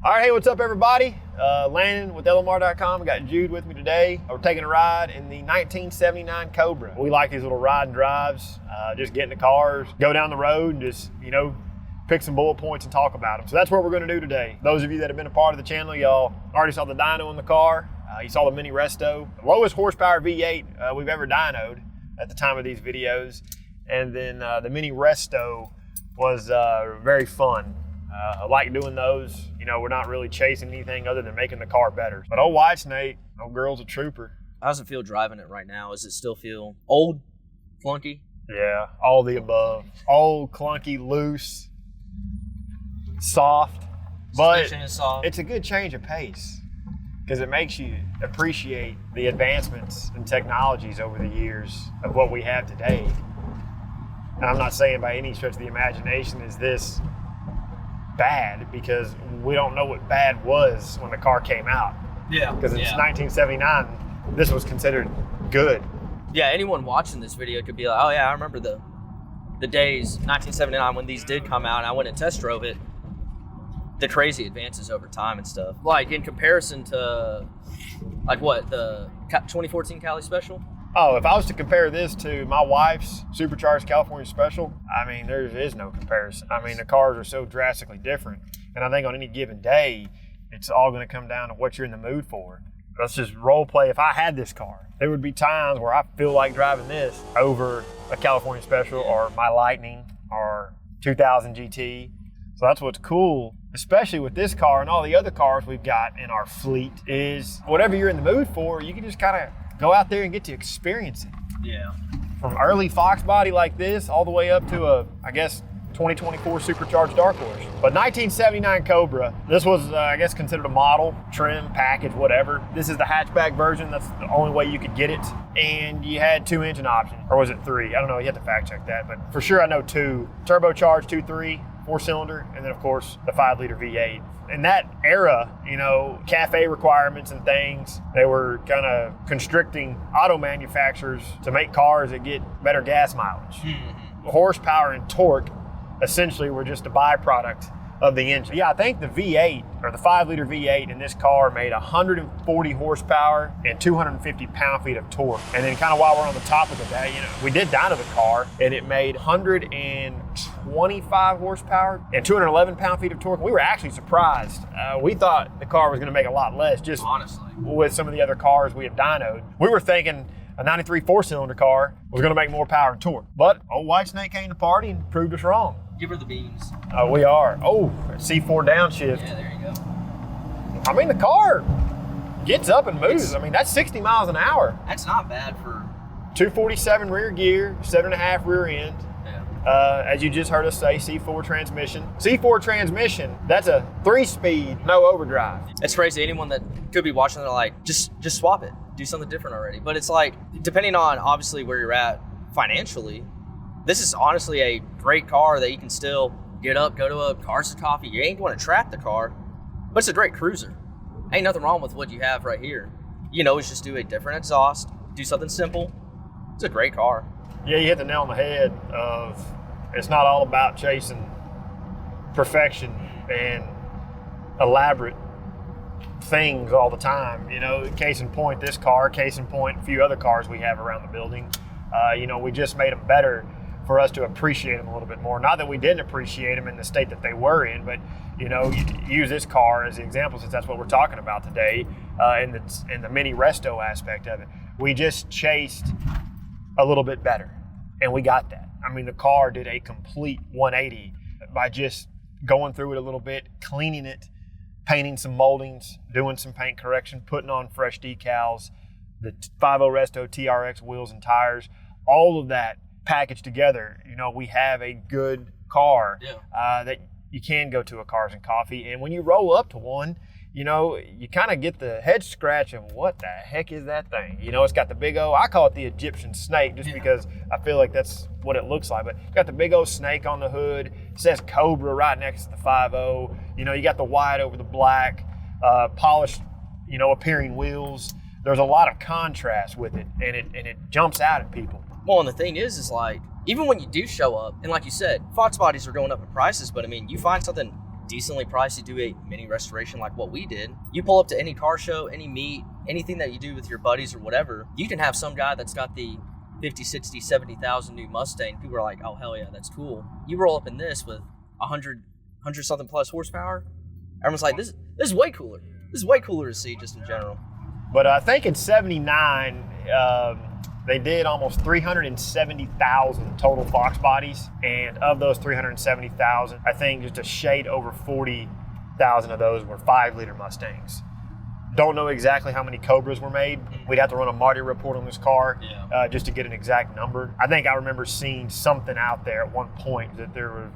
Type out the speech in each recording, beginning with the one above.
All right, hey, what's up, everybody? Landon with LMR.com. We got Jude with me today. We're taking a ride in the 1979 Cobra. We like these little ride and drives, just get in the cars, go down the road, and just, pick some bullet points and talk about them. So that's what we're going to do today. Those of you that have been a part of the channel, y'all already saw the dyno in the car. You saw the Mini Resto, lowest horsepower V8 we've ever dynoed at the time of these videos. And then the Mini Resto was very fun. I like doing those. We're not really chasing anything other than making the car better. But old White Snake, old girl's a trooper. How does it feel driving it right now? Does it still feel old, clunky? Yeah, all the above. Old, clunky, loose, soft. But it's a good change of pace because it makes you appreciate the advancements and technologies over the years of what we have today. And I'm not saying by any stretch of the imagination is this bad, because we don't know what bad was when the car came out. Yeah. Because it's 1979, this was considered good. Yeah, anyone watching this video could be like, oh yeah, I remember the days, 1979, when these did come out, and I went and test drove it. The crazy advances over time and stuff. Like in comparison to, like what, the 2014 Cali Special? Oh, if I was to compare this to my wife's supercharged California Special, I mean, there is no comparison. I mean, the cars are so drastically different. And I think on any given day, it's all going to come down to what you're in the mood for. Let's just role play. If I had this car, there would be times where I feel like driving this over a California Special or my Lightning or 2000 GT. So that's what's cool, especially with this car and all the other cars we've got in our fleet, is whatever you're in the mood for, you can just kind of go out there and get to experience it. Yeah. From early Fox Body like this all the way up to a, I guess, 2024 supercharged Dark Horse. But 1979 Cobra, this was, I guess, considered a model, trim, package, whatever. This is the hatchback version. That's the only way you could get it. And you had 2 engine options, or was it 3? I don't know, you have to fact check that, but for sure I know 2. Turbocharged 2.3, 4-cylinder, and then of course the 5-liter V8. In that era, cafe requirements and things, they were kind of constricting auto manufacturers to make cars that get better gas mileage. Mm-hmm. Horsepower and torque essentially were just a byproduct of the engine. Yeah, I think the V8, or the 5-liter V8 in this car made 140 horsepower and 250 pound-feet of torque. And then kind of while we're on the topic of that, we did dyno the car, and it made 125 horsepower and 211 pound-feet of torque. We were actually surprised. We thought the car was gonna make a lot less, just honestly, with some of the other cars we have dynoed. We were thinking a 93 4-cylinder car was gonna make more power and torque. But old White Snake came to party and proved us wrong. Give her the beans. We are. Oh, C4 downshift. Yeah, there you go. I mean, the car gets up and moves. I mean, that's 60 miles an hour. That's not bad for 247 rear gear, 7.5 rear end. Yeah. As you just heard us say, C4 transmission. C4 transmission, that's a 3-speed, no overdrive. It's crazy. Anyone that could be watching, they're like, just swap it. Do something different already. But it's like, depending on obviously where you're at financially, this is honestly a great car that you can still get up, go to a Cars and Coffee. You ain't going to trap the car, but it's a great cruiser. Ain't nothing wrong with what you have right here. It's just do a different exhaust, do something simple. It's a great car. Yeah, you hit the nail on the head of it's not all about chasing perfection and elaborate things all the time. Case in point, this car, case in point, a few other cars we have around the building. We just made them better for us to appreciate them a little bit more. Not that we didn't appreciate them in the state that they were in, but you use this car as an example, since that's what we're talking about today, in the Mini Resto aspect of it. We just chased a little bit better, and we got that. I mean, the car did a complete 180 by just going through it a little bit, cleaning it, painting some moldings, doing some paint correction, putting on fresh decals, the 5.0 Resto TRX wheels and tires, all of that packaged together. We have a good car that you can go to a Cars and Coffee, and when you roll up to one, you kind of get the head scratch of what the heck is that thing? It's got the big O, I call it the Egyptian snake, just because I feel like that's what it looks like, but it's got the big O snake on the hood. It says Cobra right next to the 5.0. You got the white over the black, polished, appearing wheels. There's a lot of contrast with it, and it jumps out at people. Well, and the thing is like, even when you do show up, and like you said, Fox bodies are going up in prices, but I mean, you find something decently priced to do a mini restoration like what we did. You pull up to any car show, any meet, anything that you do with your buddies or whatever, you can have some guy that's got the 50, 60, 70,000 new Mustang. People are like, oh, hell yeah, that's cool. You roll up in this with 100 something plus horsepower. Everyone's like, this is way cooler. This is way cooler to see just in general. But I think in 79, they did almost 370,000 total Fox bodies. And of those 370,000, I think just a shade over 40,000 of those were 5-liter Mustangs. Don't know exactly how many Cobras were made. We'd have to run a Marty report on this car just to get an exact number. I think I remember seeing something out there at one point that there were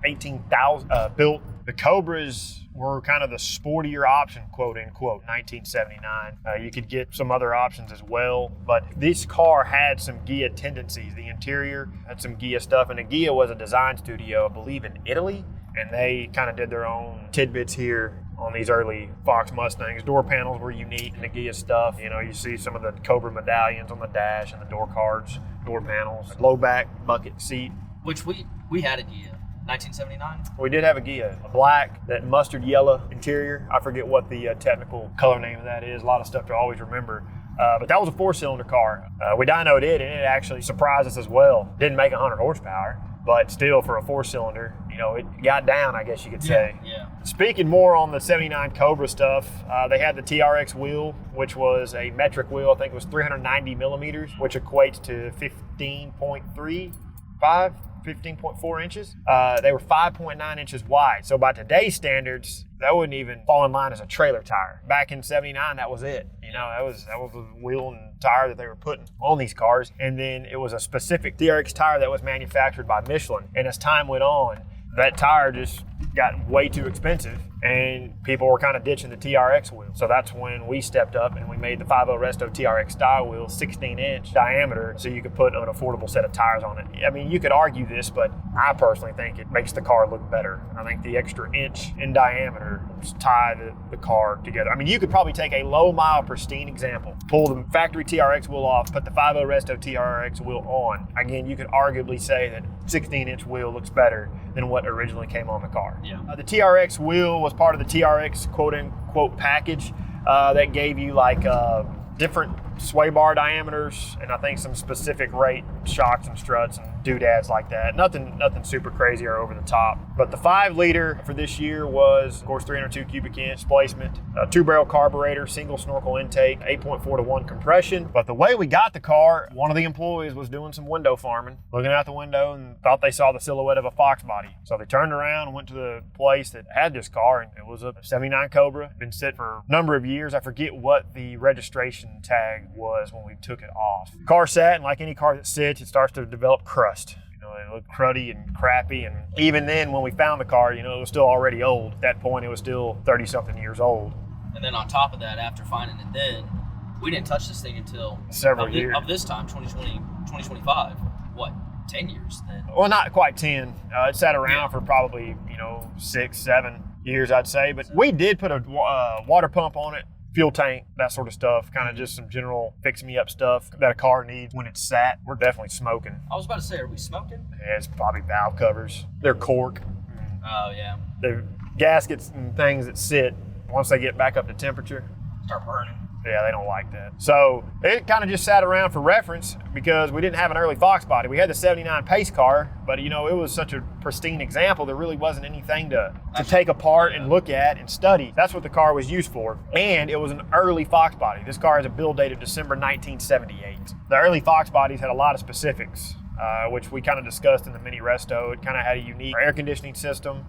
18,000 built. The Cobras were kind of the sportier option, quote unquote, 1979. You could get some other options as well, but this car had some Ghia tendencies. The interior had some Ghia stuff, and Ghia was a design studio, I believe, in Italy, and they kind of did their own tidbits here on these early Fox Mustangs. Door panels were unique, and the Ghia stuff. You know, you see some of the Cobra medallions on the dash and the door cards, door panels, low back bucket seat. Which we had a Ghia. 1979? We did have a Ghia, a black, that mustard yellow interior. I forget what the technical color name of that is. A lot of stuff to always remember. But that was a 4-cylinder car. We dynoed it, and it actually surprised us as well. Didn't make 100 horsepower, but still for a 4-cylinder, you know, it got down, I guess you could say. Yeah. Speaking more on the 79 Cobra stuff, they had the TRX wheel, which was a metric wheel. I think it was 390 millimeters, which equates to 15.4 inches. They were 5.9 inches wide. So by today's standards, that wouldn't even fall in line as a trailer tire. Back in 79, that was it. You know, that was the wheel and tire that they were putting on these cars. And then it was a specific TRX tire that was manufactured by Michelin. And as time went on, that tire just got way too expensive, and people were kind of ditching the TRX wheel. So that's when we stepped up and we made the 5.0 Resto TRX style wheel, 16-inch diameter, so you could put an affordable set of tires on it. I mean, you could argue this, but I personally think it makes the car look better. I think the extra inch in diameter tie the car together. I mean, you could probably take a low-mile pristine example, pull the factory TRX wheel off, put the 5.0 Resto TRX wheel on. Again, you could arguably say that 16-inch wheel looks better than what originally came on the car. Yeah. The TRX wheel was part of the TRX quote-unquote package that gave you like different sway bar diameters and I think some specific rate shocks and struts and doodads like that. Nothing super crazy or over the top. But the 5-liter for this year was, of course, 302 cubic inch displacement, a 2-barrel carburetor, single snorkel intake, 8.4 to 1 compression. But the way we got the car, one of the employees was doing some window farming, looking out the window and thought they saw the silhouette of a Fox body. So they turned around and went to the place that had this car, and it was a 79 Cobra. Been sitting for a number of years. I forget what the registration tag was when we took it off. The car sat, and like any car that sits, it starts to develop crust. You know, it looked cruddy and crappy, and even then when we found the car, you know, it was still already old. At that point, it was still 30-something years old. And then on top of that, after finding it then, we didn't touch this thing until several years. Of this time, 2020, 2025. What, 10 years then? Well, not quite 10. It sat around for probably, 6, 7 years, I'd say. But we did put a water pump on it, fuel tank, that sort of stuff, kind of just some general fix-me-up stuff that a car needs when it's sat. We're definitely smoking. I was about to say, are we smoking? Yeah, it's probably valve covers. They're cork. Oh, yeah. The gaskets and things that sit, once they get back up to temperature, start burning. Yeah, they don't like that. So it kind of just sat around for reference because we didn't have an early Fox body. We had the 79 pace car, but it was such a pristine example. There really wasn't anything to take apart and look at and study. That's what the car was used for. And it was an early Fox body. This car has a build date of December 1978. The early Fox bodies had a lot of specifics, which we kind of discussed in the Mini Resto. It kind of had a unique air conditioning system.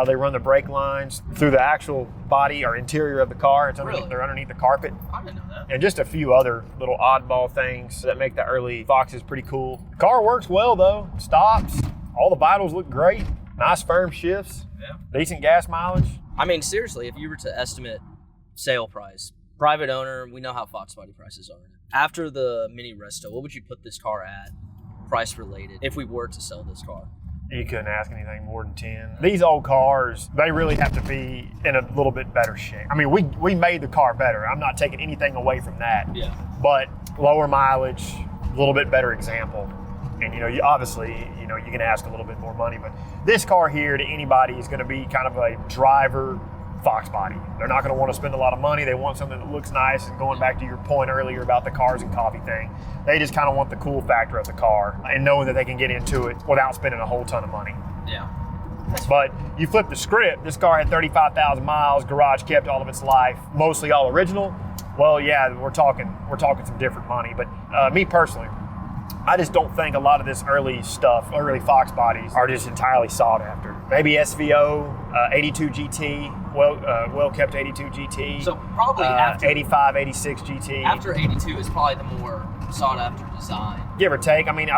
They run the brake lines through the actual body or interior of the car. It's underneath, They're underneath the carpet. I didn't know that. And just a few other little oddball things that make the early Foxes pretty cool. The car works well though. Stops. All the vitals look great. Nice firm shifts. Yeah. Decent gas mileage. I mean, seriously, if you were to estimate sale price, private owner, we know how Fox body prices are. After the Mini Resto, what would you put this car at, price related, if we were to sell this car? You couldn't ask anything more than 10. These old cars, they really have to be in a little bit better shape. I mean, we made the car better. I'm not taking anything away from that. Yeah. But lower mileage, a little bit better example. And obviously, you can ask a little bit more money, but this car here to anybody is going to be kind of a driver Fox Body. They're not going to want to spend a lot of money. They want something that looks nice. And going back to your point earlier about the cars and coffee thing, they just kind of want the cool factor of the car and knowing that they can get into it without spending a whole ton of money. Yeah. But you flip the script, this car had 35,000 miles, garage kept all of its life, mostly all original. Well, yeah, we're talking some different money. But me personally, I just don't think a lot of this early stuff, early Fox bodies, are just entirely sought after. Maybe SVO, 82 GT, well kept 82 GT. So probably after 85, 86 GT. After 82 is probably the more sought after design. Give or take. I mean,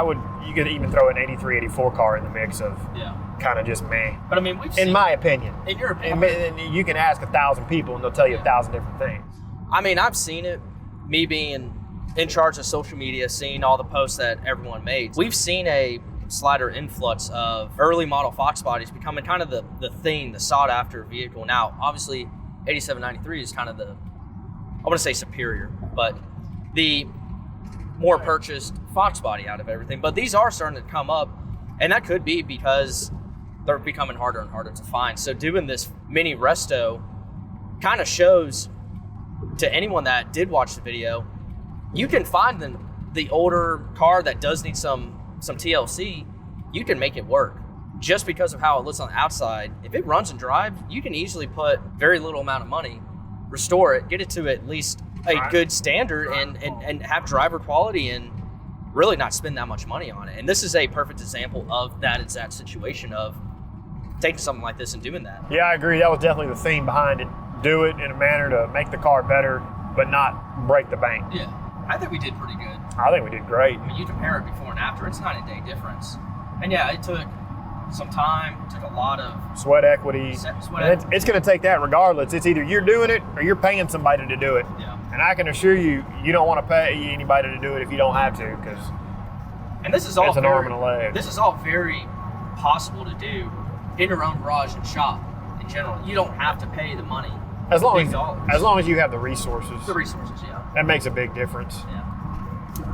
you could even throw an 83, 84 car in the mix of kind of just meh. But I mean, we've seen, in my opinion. In your opinion. And you can ask 1,000 people and they'll tell you 1,000 different things. I mean, I've seen it, me being in charge of social media, seeing all the posts that everyone makes. We've seen a slighter influx of early model Fox bodies becoming kind of the thing, the sought after vehicle. Now, obviously, 8793 is kind of I want to say superior, but the more purchased Fox body out of everything. But these are starting to come up, and that could be because they're becoming harder and harder to find. So doing this Mini Resto kind of shows to anyone that did watch the video, you can find the older car that does need some TLC, you can make it work. Just because of how it looks on the outside, if it runs and drives, you can easily put very little amount of money, restore it, get it to at least a good standard and have driver quality and really not spend that much money on it. And this is a perfect example of that exact situation of taking something like this and doing that. Yeah, I agree. That was definitely the theme behind it. Do it in a manner to make the car better, but not break the bank. Yeah. I think we did pretty good. I think we did great. I mean, you compare it before and after, it's night and day difference. And yeah, it took some time, it took a lot of sweat equity. It's going to take that regardless. It's either you're doing it or you're paying somebody to do it. Yeah. And I can assure you, you don't want to pay anybody to do it if you don't have to, because it's an arm and a leg. This is all very possible to do in your own garage and shop in general. You don't have to pay the money. As long as you have the resources. The resources, yeah. That makes a big difference. Yeah.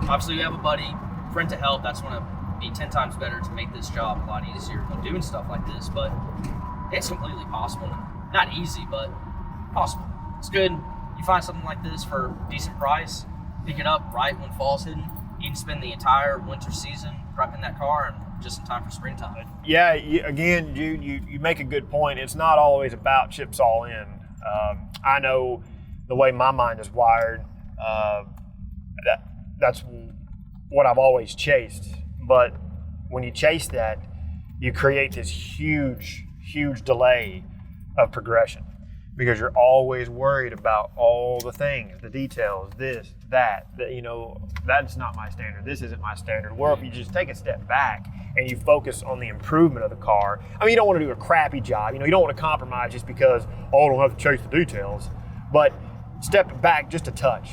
Obviously, you have a buddy, friend to help. That's going to be 10 times better to make this job a lot easier when doing stuff like this. But it's completely possible. Not easy, but possible. It's good. You find something like this for a decent price, pick it up right when fall's hitting. You can spend the entire winter season prepping that car and just in time for springtime. Yeah, again, Jude, you make a good point. It's not always about chips all in. I know the way my mind is wired, that's what I've always chased. But when you chase that, you create this huge delay of progression because you're always worried about all the things, the details, this, that, that's not my standard. This isn't my standard. Where if you just take a step back and you focus on the improvement of the car, I mean, you don't want to do a crappy job. You don't want to compromise just because, I don't have to chase the details. But step back just a touch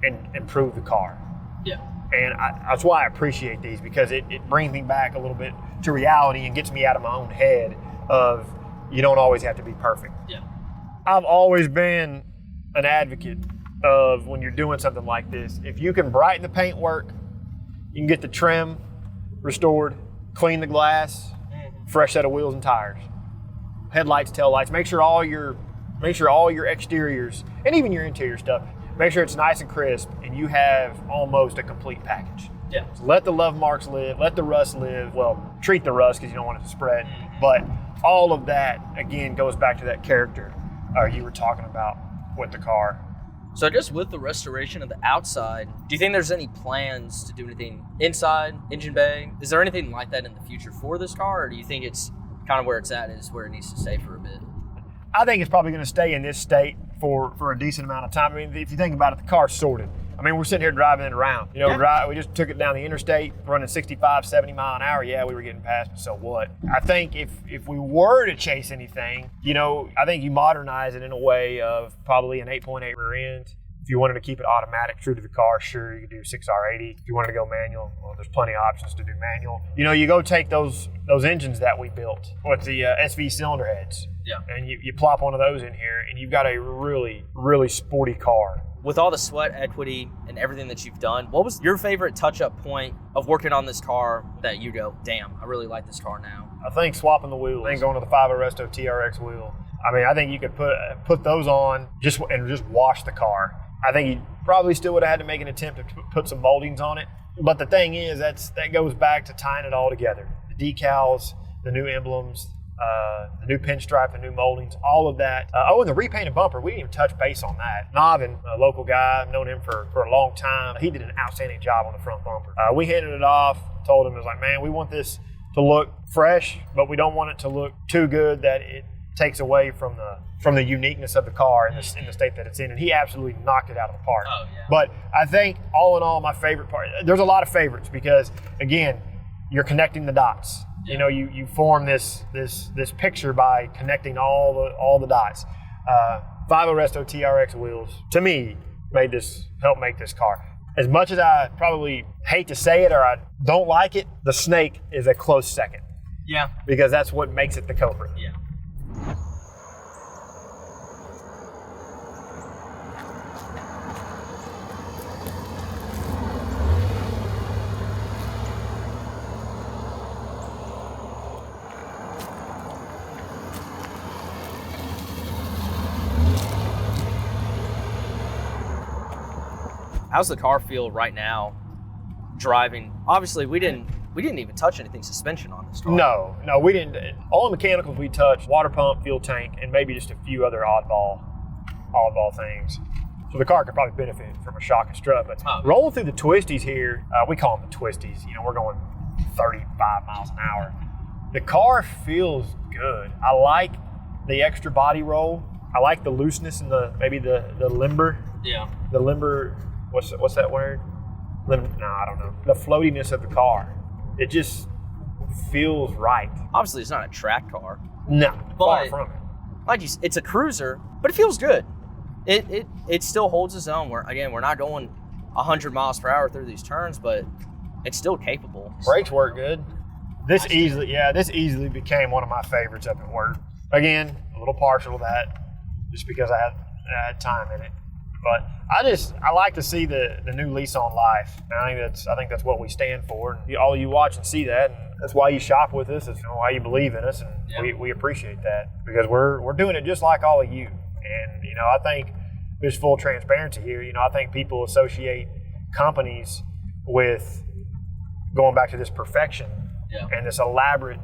and improve the car. Yeah. And that's why I appreciate these, because it brings me back a little bit to reality and gets me out of my own head of you don't always have to be perfect. Yeah. I've always been an advocate of when you're doing something like this, if you can brighten the paintwork, you can get the trim restored, clean the glass, fresh set of wheels and tires, headlights, taillights, make sure all your exteriors and even your interior stuff, make sure it's nice and crisp and you have almost a complete package. Yeah. So let the love marks live, let the rust live. Well, treat the rust because you don't want it to spread. But all of that, again, goes back to that character you were talking about with the car. So just with the restoration of the outside, do you think there's any plans to do anything inside, engine bay? Is there anything like that in the future for this car, or do you think it's kind of where it's at is where it needs to stay for a bit? I think it's probably going to stay in this state for a decent amount of time. I mean, if you think about it, the car's sorted. I mean, we're sitting here driving it around. We just took it down the interstate, running 65, 70 mile an hour. Yeah, we were getting past, but so what? I think if we were to chase anything, I think you modernize it in a way of probably an 8.8 rear end. If you wanted to keep it automatic, true to the car, sure, you could do 6R80. If you wanted to go manual, well, there's plenty of options to do manual. You go take those engines that we built with the SV cylinder heads, yeah, and you plop one of those in here, and you've got a really, really sporty car. with all the sweat equity and everything that you've done, what was your favorite touch-up point of working on this car that you go, damn, I really like this car now? I think swapping the wheels. I think going to the 5 Resto TRX wheel. I mean, I think you could put those on just wash the car. I think you probably still would have had to make an attempt to put some moldings on it. But the thing is, that goes back to tying it all together. The decals, the new emblems, the new pinstripe, the new moldings, all of that. And the repainted bumper, we didn't even touch base on that. Novin, a local guy, I've known him for a long time. He did an outstanding job on the front bumper. We handed it off, told him, it was like, man, we want this to look fresh, but we don't want it to look too good that it takes away from the uniqueness of the car in the state that it's in. And he absolutely knocked it out of the park. Oh, yeah. But I think all in all, my favorite part, there's a lot of favorites because, again, you're connecting the dots. You know, you form this picture by connecting all the dots. 5 Resto TRX wheels, to me, helped make this car. As much as I probably hate to say it or I don't like it, the Snake is a close second. Yeah. Because that's what makes it the Cobra. Yeah. How's the car feel right now driving? Obviously, we didn't even touch anything suspension on this car. No, we didn't. All the mechanicals we touched, water pump, fuel tank, and maybe just a few other oddball things. So the car could probably benefit from a shock and strut. But rolling through the twisties here, we call them the twisties. You know, we're going 35 miles an hour. The car feels good. I like the extra body roll. I like the looseness and maybe the limber. Yeah. The limber. What's that word? No, I don't know. The floatiness of the car. It just feels right. Obviously, it's not a track car. No, far from it. Like it's a cruiser, but it feels good. It still holds its own. We're not going 100 miles per hour through these turns, but it's still capable. Brakes work good. This easily became one of my favorites up at work. Again, a little partial to that, just because I had time in it. But I like to see the new lease on life. And I think that's what we stand for. And all you watch and see that, and that's why you shop with us. It's why you believe in us, and we appreciate that because we're doing it just like all of you. And I think there's full transparency here. I think people associate companies with going back to this perfection and this elaborate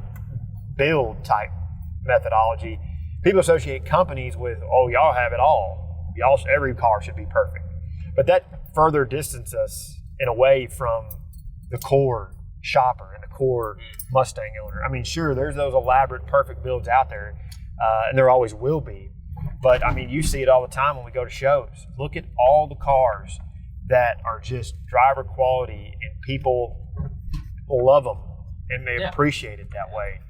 build type methodology. People associate companies with, oh, y'all have it all. Every car should be perfect. But that further distances us in a way from the core shopper and the core Mustang owner. I mean, sure, there's those elaborate, perfect builds out there, and there always will be. But, I mean, you see it all the time when we go to shows. Look at all the cars that are just driver quality, and people love them, and they appreciate it that way.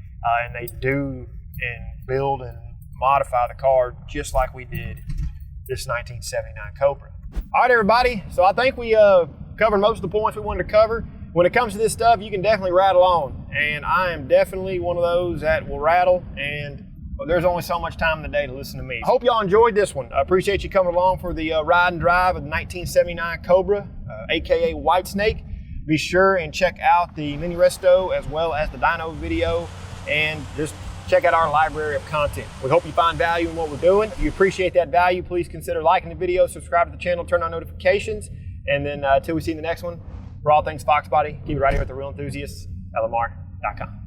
And they do and build and modify the car just like we did this 1979 Cobra. All right, everybody. So I think we covered most of the points we wanted to cover. When it comes to this stuff, you can definitely rattle on. And I am definitely one of those that will rattle. And there's only so much time in the day to listen to me. I hope y'all enjoyed this one. I appreciate you coming along for the ride and drive of the 1979 Cobra, AKA White Snake. Be sure and check out the Mini Resto as well as the dyno video. And just check out our library of content. We hope you find value in what we're doing. If you appreciate that value, please consider liking the video, subscribe to the channel, turn on notifications. And then until we see you in the next one, for all things Fox Body, keep it right here with the real enthusiasts, LMR.com.